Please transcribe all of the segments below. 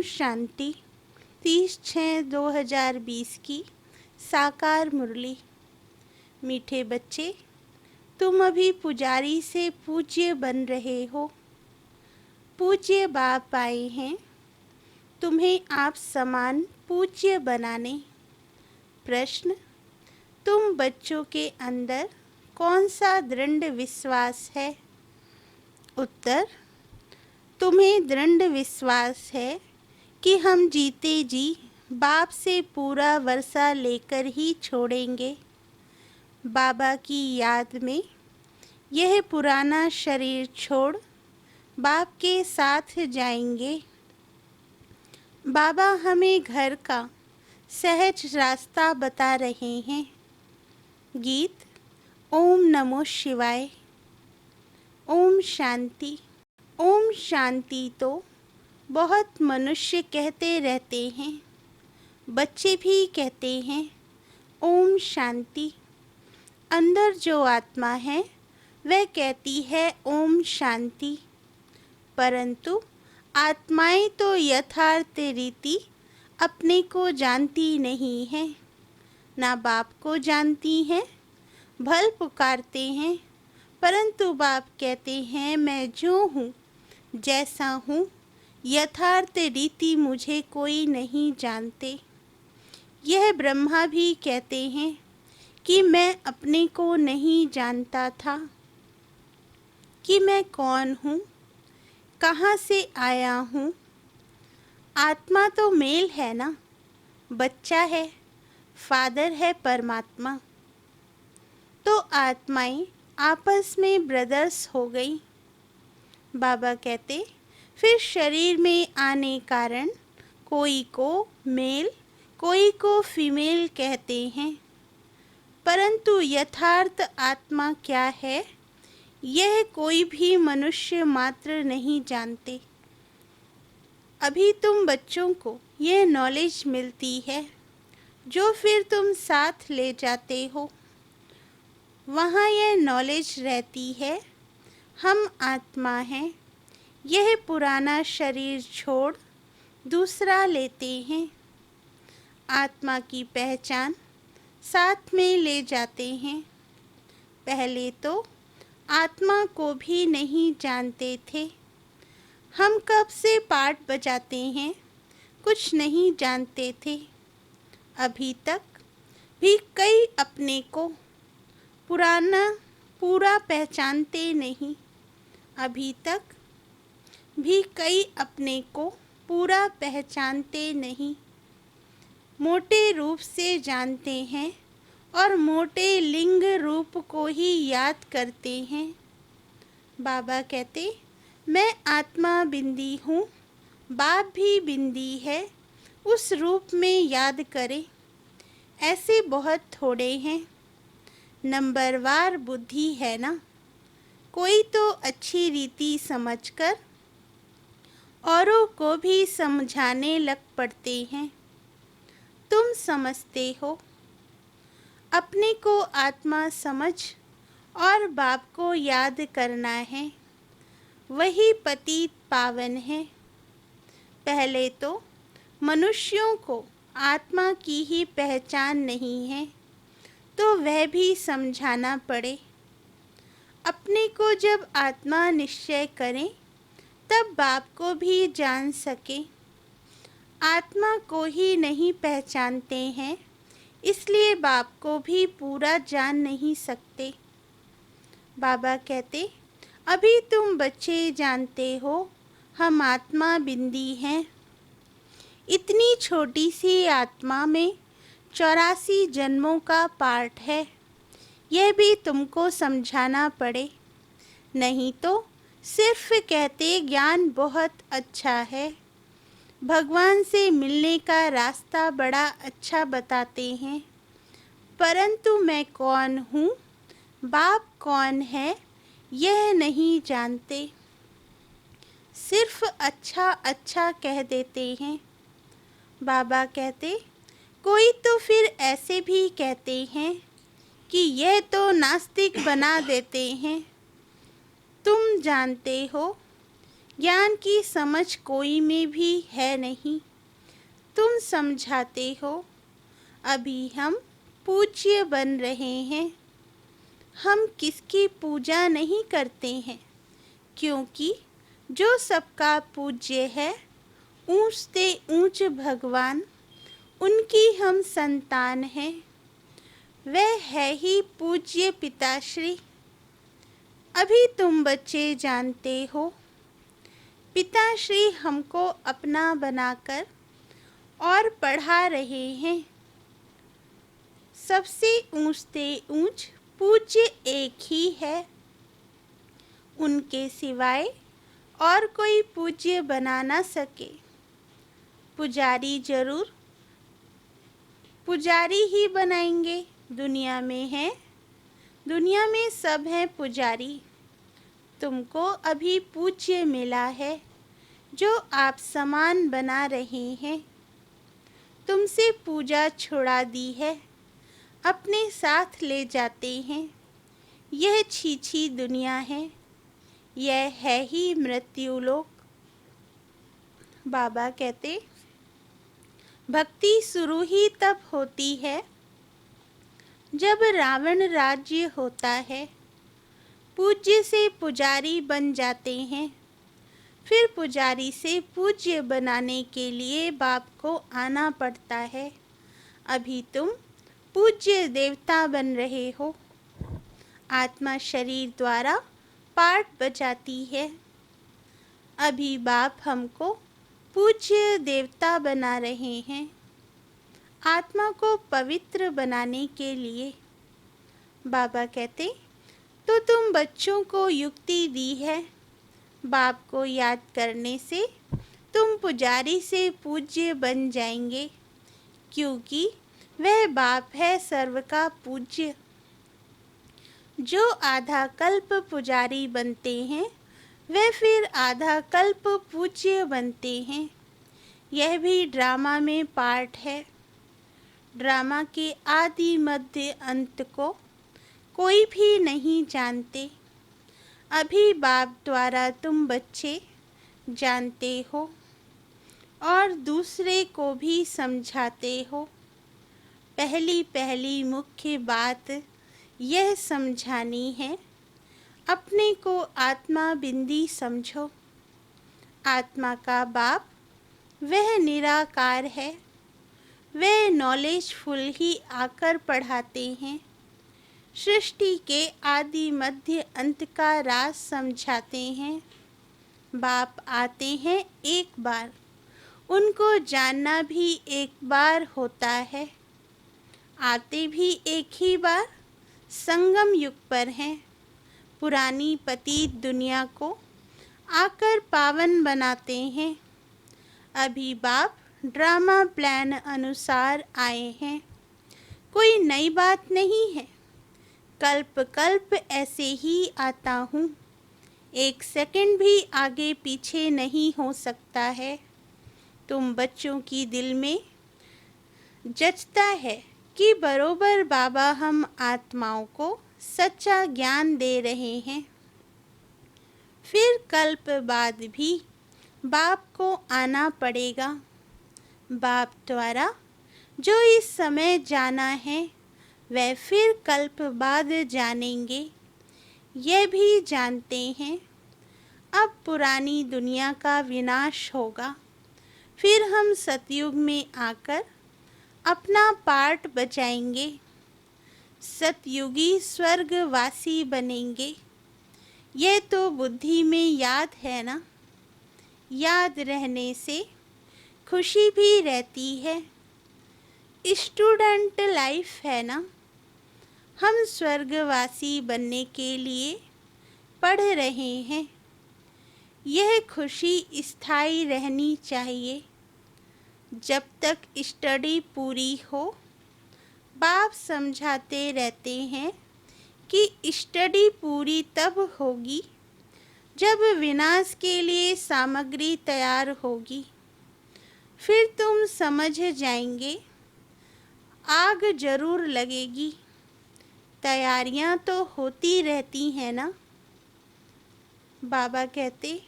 शांति। 30/6/2020 की साकार मुरली। मीठे बच्चे, तुम अभी पुजारी से पूज्य बन रहे हो। पूज्य बाप आए हैं तुम्हें आप समान पूज्य बनाने। प्रश्न, तुम बच्चों के अंदर कौन सा दृढ़ विश्वास है? उत्तर, तुम्हें दृढ़ विश्वास है कि हम जीते जी बाप से पूरा वर्षा लेकर ही छोड़ेंगे। बाबा की याद में यह पुराना शरीर छोड़ बाप के साथ जाएंगे। बाबा हमें घर का सहज रास्ता बता रहे हैं। गीत ओम नमो शिवाय। ओम शांति। ओम शांति तो बहुत मनुष्य कहते रहते हैं, बच्चे भी कहते हैं ओम शांति। अंदर जो आत्मा है वह कहती है ओम शांति, परंतु आत्माएं तो यथार्थ रीति अपने को जानती नहीं हैं, ना बाप को जानती हैं। भल पुकारते हैं परंतु बाप कहते हैं मैं जो हूँ जैसा हूँ, यथार्थ रीति मुझे कोई नहीं जानते। यह ब्रह्मा भी कहते हैं कि मैं अपने को नहीं जानता था कि मैं कौन हूँ, कहाँ से आया हूँ। आत्मा तो मेल है ना, बच्चा है, फादर है परमात्मा। तो आत्माएं आपस में ब्रदर्स हो गई। बाबा कहते फिर शरीर में आने कारण कोई को मेल कोई को फीमेल कहते हैं, परंतु यथार्थ आत्मा क्या है यह कोई भी मनुष्य मात्र नहीं जानते। अभी तुम बच्चों को यह नॉलेज मिलती है जो फिर तुम साथ ले जाते हो। वहाँ यह नॉलेज रहती है हम आत्मा हैं, यह पुराना शरीर छोड़ दूसरा लेते हैं। आत्मा की पहचान साथ में ले जाते हैं। पहले तो आत्मा को भी नहीं जानते थे। हम कब से पाठ बजाते हैं कुछ नहीं जानते थे। अभी तक भी कई अपने को पूरा पहचानते नहीं। अभी तक भी कई अपने को पूरा पहचानते नहीं। मोटे रूप से जानते हैं और मोटे लिंग रूप को ही याद करते हैं। बाबा कहते मैं आत्मा बिंदी हूँ, बाप भी बिंदी है, उस रूप में याद करें। ऐसे बहुत थोड़े हैं, नंबरवार बुद्धि है ना। कोई तो अच्छी रीति समझकर औरों को भी समझाने लग पड़ते हैं। तुम समझते हो, अपने को आत्मा समझ और बाप को याद करना है, वही पतित पावन है। पहले तो मनुष्यों को आत्मा की ही पहचान नहीं है, तो वह भी समझाना पड़े। अपने को जब आत्मा निश्चय करें तब बाप को भी जान सके। आत्मा को ही नहीं पहचानते हैं, इसलिए बाप को भी पूरा जान नहीं सकते। बाबा कहते अभी तुम बच्चे जानते हो हम आत्मा बिंदी हैं। इतनी छोटी सी आत्मा में 84 जन्मों का पाठ है, यह भी तुमको समझाना पड़े। नहीं तो सिर्फ कहते ज्ञान बहुत अच्छा है, भगवान से मिलने का रास्ता बड़ा अच्छा बताते हैं, परंतु मैं कौन हूँ, बाप कौन है यह नहीं जानते। सिर्फ अच्छा अच्छा कह देते हैं। बाबा कहते कोई तो फिर ऐसे भी कहते हैं कि यह तो नास्तिक बना देते हैं। तुम जानते हो ज्ञान की समझ कोई में भी है नहीं, तुम समझाते हो। अभी हम पूज्य बन रहे हैं। हम किसकी पूजा नहीं करते हैं, क्योंकि जो सबका पूज्य है, ऊंच से ऊंच भगवान, उनकी हम संतान हैं। वह है ही पूज्य पिताश्री। अभी तुम बच्चे जानते हो, पिताश्री हमको अपना बनाकर और पढ़ा रहे हैं। सबसे ऊंच से ऊंच पूज्य एक ही है, उनके सिवाय और कोई पूज्य बना ना सके। पुजारी जरूर पुजारी ही बनाएंगे। दुनिया में है, दुनिया में सब हैं पुजारी। तुमको अभी पूज्य मिला है, जो आप समान बना रहे हैं। तुमसे पूजा छुड़ा दी है, अपने साथ ले जाते हैं। यह छीछी दुनिया है, यह है ही मृत्यु लोक। बाबा कहते, भक्ति शुरू ही तब होती है जब रावण राज्य होता है। पूज्य से पुजारी बन जाते हैं। फिर पुजारी से पूज्य बनाने के लिए बाप को आना पड़ता है। अभी तुम पूज्य देवता बन रहे हो। आत्मा शरीर द्वारा पाठ बजाती है। अभी बाप हमको पूज्य देवता बना रहे हैं, आत्मा को पवित्र बनाने के लिए। बाबा कहते, तो तुम बच्चों को युक्ति दी है। बाप को याद करने से तुम पुजारी से पूज्य बन जाएंगे, क्योंकि वह बाप है सर्व का पूज्य। जो आधा कल्प पुजारी बनते हैं, वे फिर आधा कल्प पूज्य बनते हैं। यह भी ड्रामा में पार्ट है। ड्रामा के आदि मध्य अंत को कोई भी नहीं जानते। अभी बाप द्वारा तुम बच्चे जानते हो और दूसरे को भी समझाते हो। पहली पहली मुख्य बात यह समझानी है, अपने को आत्मा बिंदी समझो। आत्मा का बाप वह निराकार है। वे नॉलेजफुल ही आकर पढ़ाते हैं। सृष्टि के आदि मध्य अंत का राज समझाते हैं। बाप आते हैं एक बार, उनको जानना भी एक बार होता है। आते भी एक ही बार, संगम युग पर हैं। पुरानी पतित दुनिया को आकर पावन बनाते हैं। अभी बाप ड्रामा प्लान अनुसार आए हैं। कोई नई बात नहीं है। कल्प कल्प ऐसे ही आता हूँ। एक सेकंड भी आगे पीछे नहीं हो सकता है। तुम बच्चों की दिल में जचता है कि बरोबर बाबा हम आत्माओं को सच्चा ज्ञान दे रहे हैं। फिर कल्प बाद भी बाप को आना पड़ेगा। बाप द्वारा जो इस समय जाना है, वह फिर कल्प बाद जानेंगे। यह भी जानते हैं, अब पुरानी दुनिया का विनाश होगा। फिर हम सतयुग में आकर अपना पार्ट बचाएंगे। सतयुगी स्वर्गवासी बनेंगे। यह तो बुद्धि में याद है ना। याद रहने से खुशी भी रहती है। स्टूडेंट लाइफ है ना। हम स्वर्गवासी बनने के लिए पढ़ रहे हैं। यह खुशी स्थायी रहनी चाहिए। जब तक स्टडी पूरी हो, बाप समझाते रहते हैं कि स्टडी पूरी तब होगी जब विनाश के लिए सामग्री तैयार होगी। फिर तुम समझ जाएंगे, आग जरूर लगेगी। तैयारियां तो होती रहती हैं ना। बाबा कहते,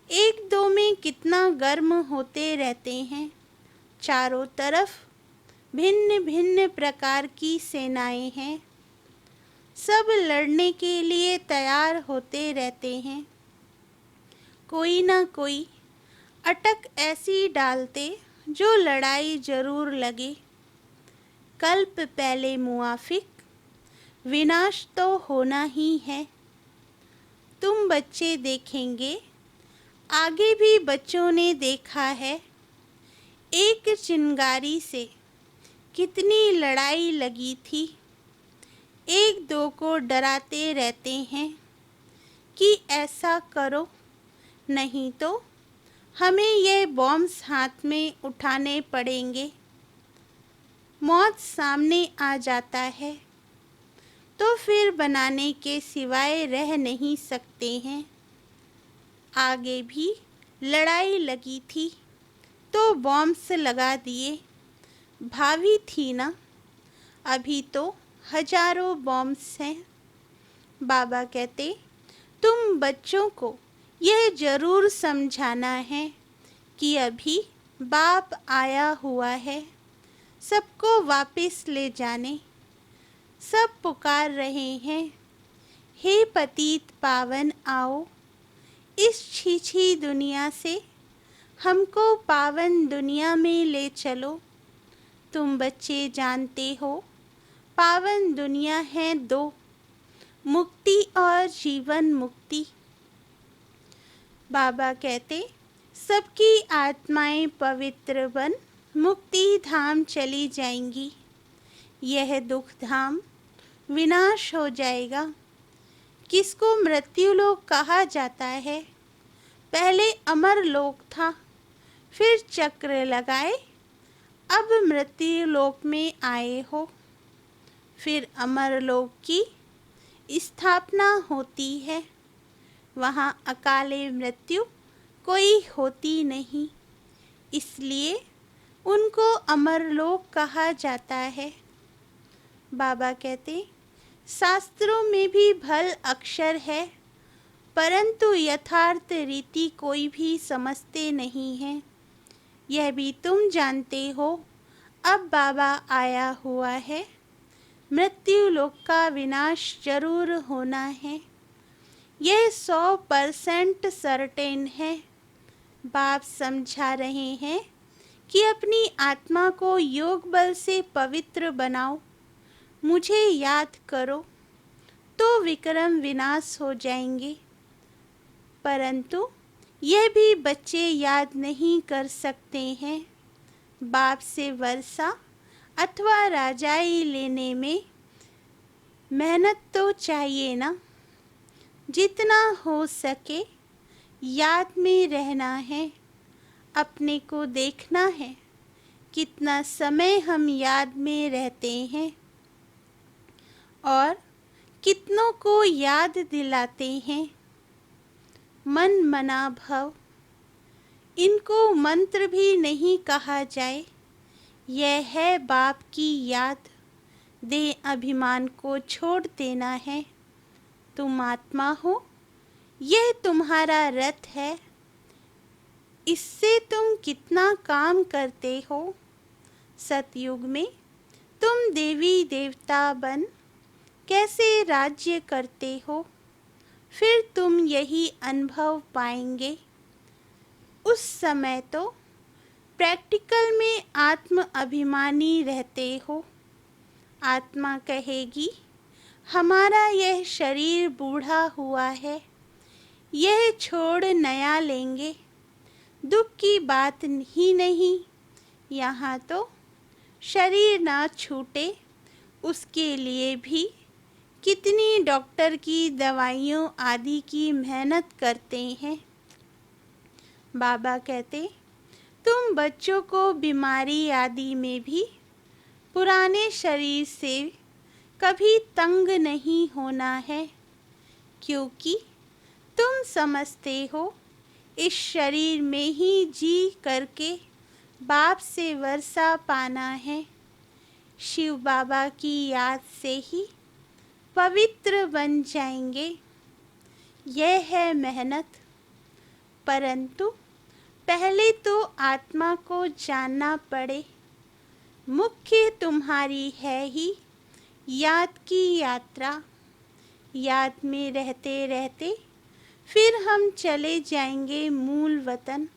एक दो में कितना गर्म होते रहते हैं। चारों तरफ भिन्न भिन्न प्रकार की सेनाएं हैं। सब लड़ने के लिए तैयार होते रहते हैं। कोई ना कोई अटक ऐसी डालते जो लड़ाई जरूर लगे। कल्प पहले मुआफिक, विनाश तो होना ही है। तुम बच्चे देखेंगे, आगे भी बच्चों ने देखा है, एक चिंगारी से कितनी लड़ाई लगी थी। एक दो को डराते रहते हैं कि ऐसा करो, नहीं तो हमें ये बॉम्ब्स हाथ में उठाने पड़ेंगे। मौत सामने आ जाता है तो फिर बनाने के सिवाय रह नहीं सकते हैं। आगे भी लड़ाई लगी थी तो बॉम्ब्स लगा दिए। भावी थी ना, अभी तो हजारों बॉम्ब्स हैं। बाबा कहते, तुम बच्चों को यह जरूर समझाना है कि अभी बाप आया हुआ है, सबको वापस ले जाने। सब पुकार रहे हैं, हे पतित पावन आओ, इस छीछी दुनिया से हमको पावन दुनिया में ले चलो। तुम बच्चे जानते हो, पावन दुनिया है दो, मुक्ति और जीवन मुक्ति। बाबा कहते, सबकी आत्माएं पवित्र बन मुक्ति धाम चली जाएंगी। यह दुख धाम विनाश हो जाएगा। किसको मृत्यु लोक कहा जाता है? पहले अमर लोक था, फिर चक्र लगाए, अब मृत्यु लोक में आए हो। फिर अमर लोक की स्थापना होती है। वहाँ अकाले मृत्यु कोई होती नहीं, इसलिए उनको अमरलोक कहा जाता है। बाबा कहते, शास्त्रों में भी भल अक्षर है, परंतु यथार्थ रीति कोई भी समझते नहीं है। यह भी तुम जानते हो, अब बाबा आया हुआ है, मृत्यु लोक का विनाश जरूर होना है। यह 100% सर्टेन है। बाप समझा रहे हैं कि अपनी आत्मा को योग बल से पवित्र बनाओ, मुझे याद करो तो विक्रम विनाश हो जाएंगे। परंतु यह भी बच्चे याद नहीं कर सकते हैं। बाप से वर्षा अथवा राजाई लेने में मेहनत तो चाहिए ना। जितना हो सके याद में रहना है, अपने को देखना है कितना समय हम याद में रहते हैं और कितनों को याद दिलाते हैं। मन मना भव, इनको मंत्र भी नहीं कहा जाए। यह है बाप की याद। देह अभिमान को छोड़ देना है। तुम आत्मा हो, यह तुम्हारा रथ है। इससे तुम कितना काम करते हो। सतयुग में तुम देवी देवता बन कैसे राज्य करते हो, फिर तुम यही अनुभव पाएंगे। उस समय तो प्रैक्टिकल में आत्म अभिमानी रहते हो। आत्मा कहेगी, हमारा यह शरीर बूढ़ा हुआ है, यह छोड़ नया लेंगे। दुख की बात ही नहीं, यहाँ तो शरीर ना छूटे उसके लिए भी कितनी डॉक्टर की दवाइयों आदि की मेहनत करते हैं। बाबा कहते, तुम बच्चों को बीमारी आदि में भी पुराने शरीर से कभी तंग नहीं होना है, क्योंकि तुम समझते हो इस शरीर में ही जी करके बाप से वर्षा पाना है। शिव बाबा की याद से ही पवित्र बन जाएंगे। यह है मेहनत। परंतु पहले तो आत्मा को जानना पड़े। मुख्य तुम्हारी है ही याद की यात्रा। याद में रहते रहते फिर हम चले जाएंगे मूल वतन,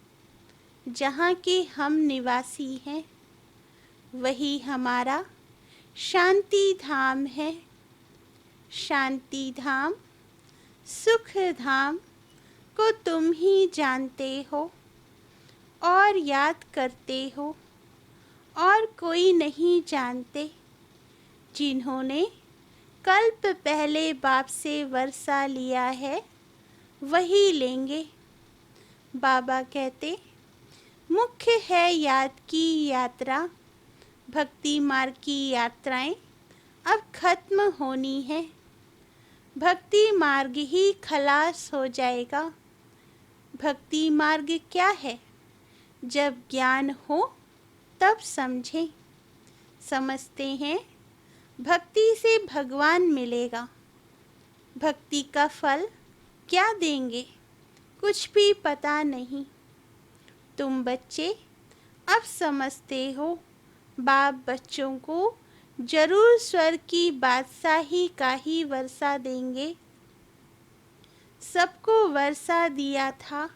जहाँ के हम निवासी हैं। वही हमारा शांति धाम है। शांति धाम, सुख धाम को तुम ही जानते हो और याद करते हो, और कोई नहीं जानते। जिन्होंने कल्प पहले बाप से वर्षा लिया है वही लेंगे। बाबा कहते, मुख्य है याद की यात्रा। भक्ति मार्ग की यात्राएं अब खत्म होनी है। भक्ति मार्ग ही खलास हो जाएगा। भक्ति मार्ग क्या है? जब ज्ञान हो तब समझें। समझते हैं भक्ति से भगवान मिलेगा। भक्ति का फल क्या देंगे कुछ भी पता नहीं। तुम बच्चे अब समझते हो, बाप बच्चों को जरूर स्वर्ग की बादशाही का ही वर्षा देंगे। सबको वर्षा दिया था,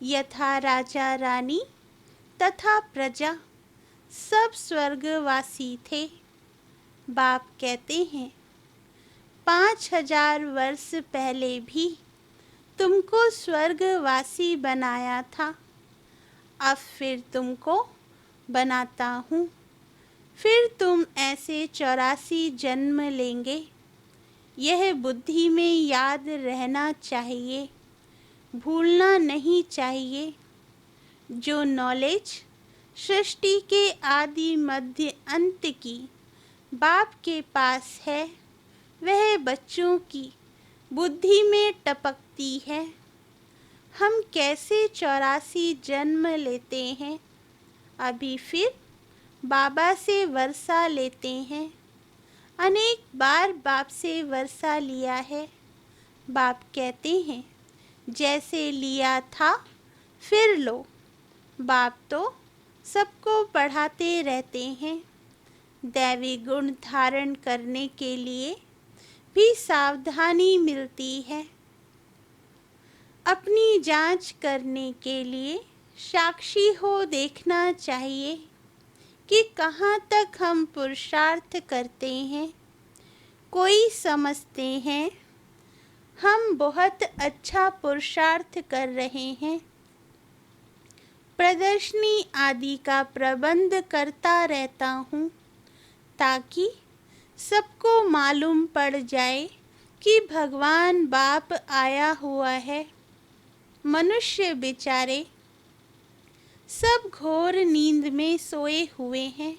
यथा राजा रानी तथा प्रजा सब स्वर्गवासी थे। बाप कहते हैं 5000 वर्ष पहले भी तुमको स्वर्गवासी बनाया था। अब फिर तुमको बनाता हूँ। फिर तुम ऐसे 84 जन्म लेंगे। यह बुद्धि में याद रहना चाहिए, भूलना नहीं चाहिए। जो नॉलेज सृष्टि के आदि मध्य अंत की बाप के पास है, वह बच्चों की बुद्धि में टपकती है। हम कैसे 84 जन्म लेते हैं, अभी फिर बाबा से वर्षा लेते हैं। अनेक बार बाप से वर्षा लिया है। बाप कहते हैं जैसे लिया था फिर लो। बाप तो सबको पढ़ाते रहते हैं। दैवी गुण धारण करने के लिए भी सावधानी मिलती है। अपनी जांच करने के लिए साक्षी हो देखना चाहिए कि कहाँ तक हम पुरुषार्थ करते हैं। कोई समझते हैं हम बहुत अच्छा पुरुषार्थ कर रहे हैं। प्रदर्शनी आदि का प्रबंध करता रहता हूँ ताकि सबको मालूम पड़ जाए कि भगवान बाप आया हुआ है। मनुष्य बेचारे सब घोर नींद में सोए हुए हैं।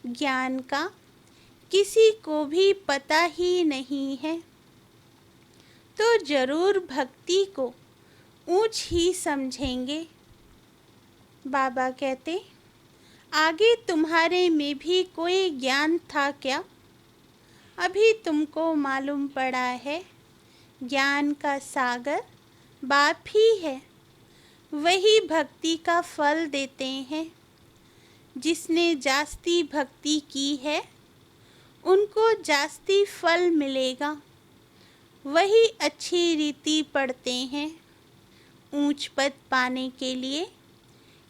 ज्ञान का किसी को भी पता ही नहीं है, तो जरूर भक्ति को ऊंच ही समझेंगे। बाबा कहते, आगे तुम्हारे में भी कोई ज्ञान था क्या? अभी तुमको मालूम पड़ा है ज्ञान का सागर बाप ही है। वही भक्ति का फल देते हैं। जिसने जास्ती भक्ति की है उनको जास्ती फल मिलेगा। वही अच्छी रीति पढ़ते हैं। ऊंच पद पाने के लिए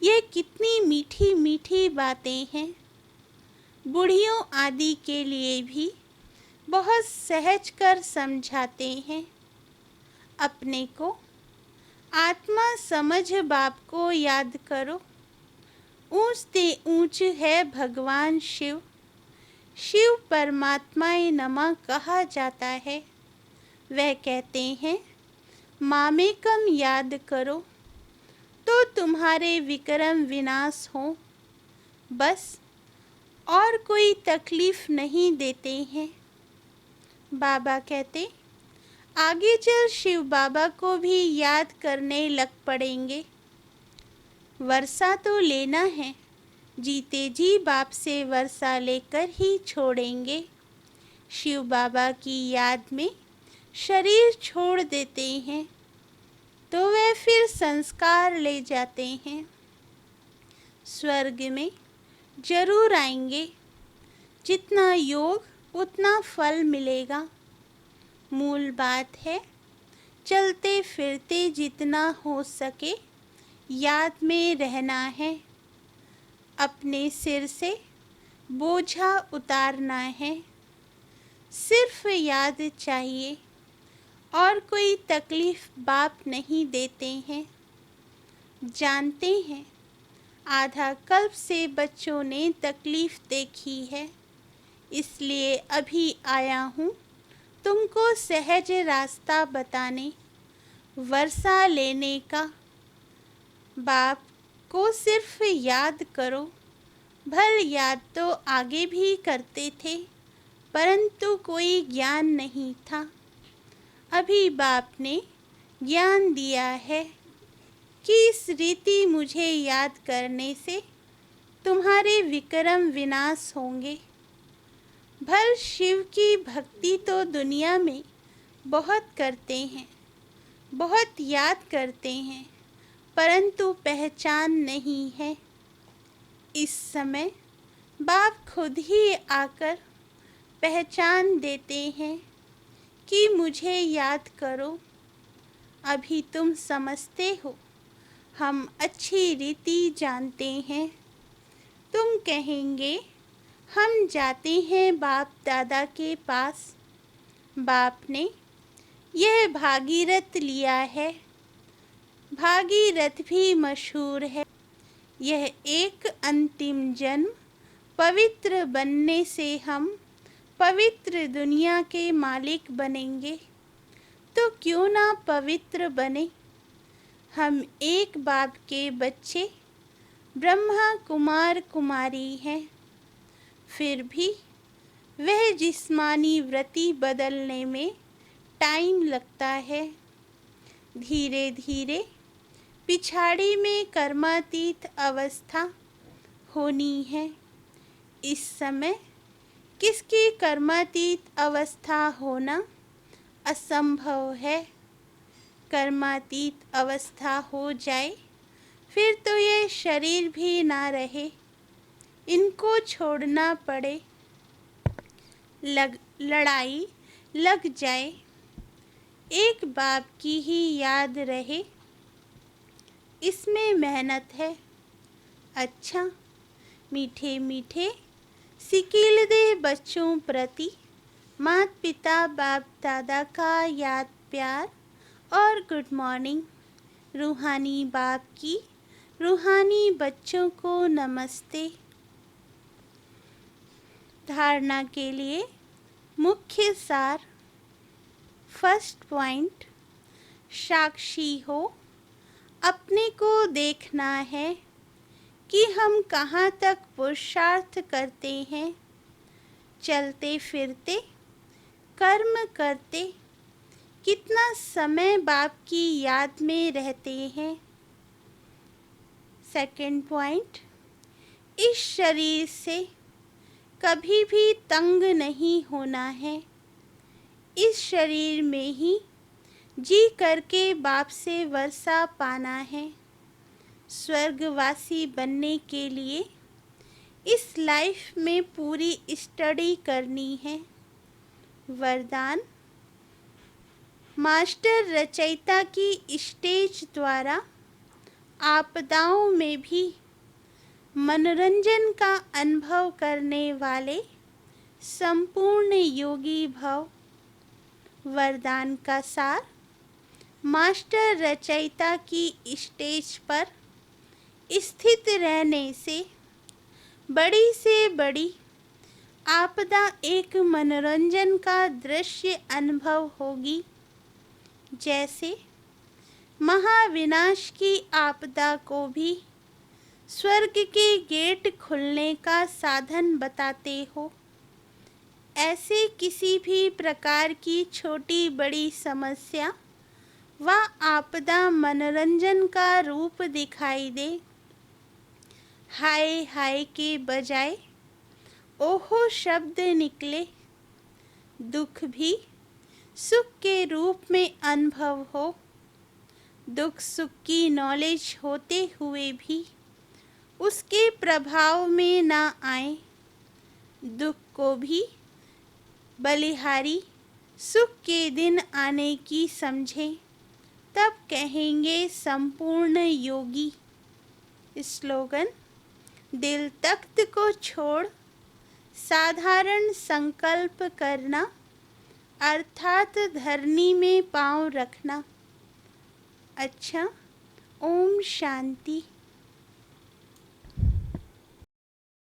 ये कितनी मीठी मीठी बातें हैं। बूढ़ियों आदि के लिए भी बहुत सहज कर समझाते हैं। अपने को आत्मा समझ बाप को याद करो। ऊंच से ऊंच है भगवान शिव। शिव परमात्माए नमः कहा जाता है। वह कहते हैं मामेकम याद करो तो तुम्हारे विक्रम विनाश हो। बस और कोई तकलीफ नहीं देते हैं। बाबा कहते आगे चल शिव बाबा को भी याद करने लग पड़ेंगे। वर्षा तो लेना है, जीते जी बाप से वर्षा लेकर ही छोड़ेंगे। शिव बाबा की याद में शरीर छोड़ देते हैं तो वे फिर संस्कार ले जाते हैं। स्वर्ग में जरूर आएंगे, जितना योग उतना फल मिलेगा। मूल बात है चलते फिरते जितना हो सके याद में रहना है। अपने सिर से बोझा उतारना है। सिर्फ याद चाहिए और कोई तकलीफ बाप नहीं देते हैं। जानते हैं आधा कल्प से बच्चों ने तकलीफ देखी है, इसलिए अभी आया हूँ तुमको सहज रास्ता बताने, वर्षा लेने का। बाप को सिर्फ याद करो। भल याद तो आगे भी करते थे, परंतु कोई ज्ञान नहीं था। अभी बाप ने ज्ञान दिया है कि इस रीति मुझे याद करने से तुम्हारे विक्रम विनाश होंगे। भल शिव की भक्ति तो दुनिया में बहुत करते हैं, बहुत याद करते हैं, परंतु पहचान नहीं है। इस समय बाप खुद ही आकर पहचान देते हैं कि मुझे याद करो। अभी तुम समझते हो, हम अच्छी रीति जानते हैं। तुम कहेंगे हम जाते हैं बाप दादा के पास। बाप ने यह भागीरथ लिया है। भागीरथ भी मशहूर है। यह एक अंतिम जन्म पवित्र बनने से हम पवित्र दुनिया के मालिक बनेंगे। तो क्यों ना पवित्र बने। हम एक बाप के बच्चे ब्रह्मा कुमार कुमारी हैं। फिर भी वह जिस्मानी वृत्ति बदलने में टाइम लगता है। धीरे धीरे पिछाड़ी में कर्मातीत अवस्था होनी है। इस समय किसकी कर्मातीत अवस्था होना असंभव है। कर्मातीत अवस्था हो जाए फिर तो ये शरीर भी ना रहे, इनको छोड़ना पड़े, लड़ाई लग जाए, एक बाप की ही याद रहे, इसमें मेहनत है। अच्छा, मीठे मीठे सिकील दे बच्चों प्रति माता पिता बाप दादा का याद प्यार और गुड मॉर्निंग। रूहानी बाप की रूहानी बच्चों को नमस्ते। धारणा के लिए मुख्य सार। फर्स्ट पॉइंट, साक्षी हो। अपने को देखना है कि हम कहाँ तक पुरुषार्थ करते हैं। चलते फिरते कर्म करते कितना समय बाप की याद में रहते हैं। सेकंड पॉइंट, इस शरीर से कभी भी तंग नहीं होना है। इस शरीर में ही जी करके बाप से वर्षा पाना है। स्वर्गवासी बनने के लिए इस लाइफ में पूरी स्टडी करनी है। वरदान, मास्टर रचयिता की स्टेज द्वारा आपदाओं में भी मनोरंजन का अनुभव करने वाले संपूर्ण योगी भव। वरदान का सार, मास्टर रचयिता की स्टेज पर स्थित रहने से बड़ी से बड़ी आपदा एक मनोरंजन का दृश्य अनुभव होगी। जैसे महाविनाश की आपदा को भी स्वर्ग के गेट खुलने का साधन बताते हो, ऐसे किसी भी प्रकार की छोटी बड़ी समस्या व आपदा मनोरंजन का रूप दिखाई दे, हाय हाय के बजाय ओहो शब्द निकले, दुख भी सुख के रूप में अनुभव हो, दुख सुख की नॉलेज होते हुए भी उसके प्रभाव में ना आए, दुख को भी बलिहारी सुख के दिन आने की समझे, तब कहेंगे संपूर्ण योगी। स्लोगन: दिल तख्त को छोड़ साधारण संकल्प करना, अर्थात धरनी में पांव रखना। अच्छा, ओम शांति।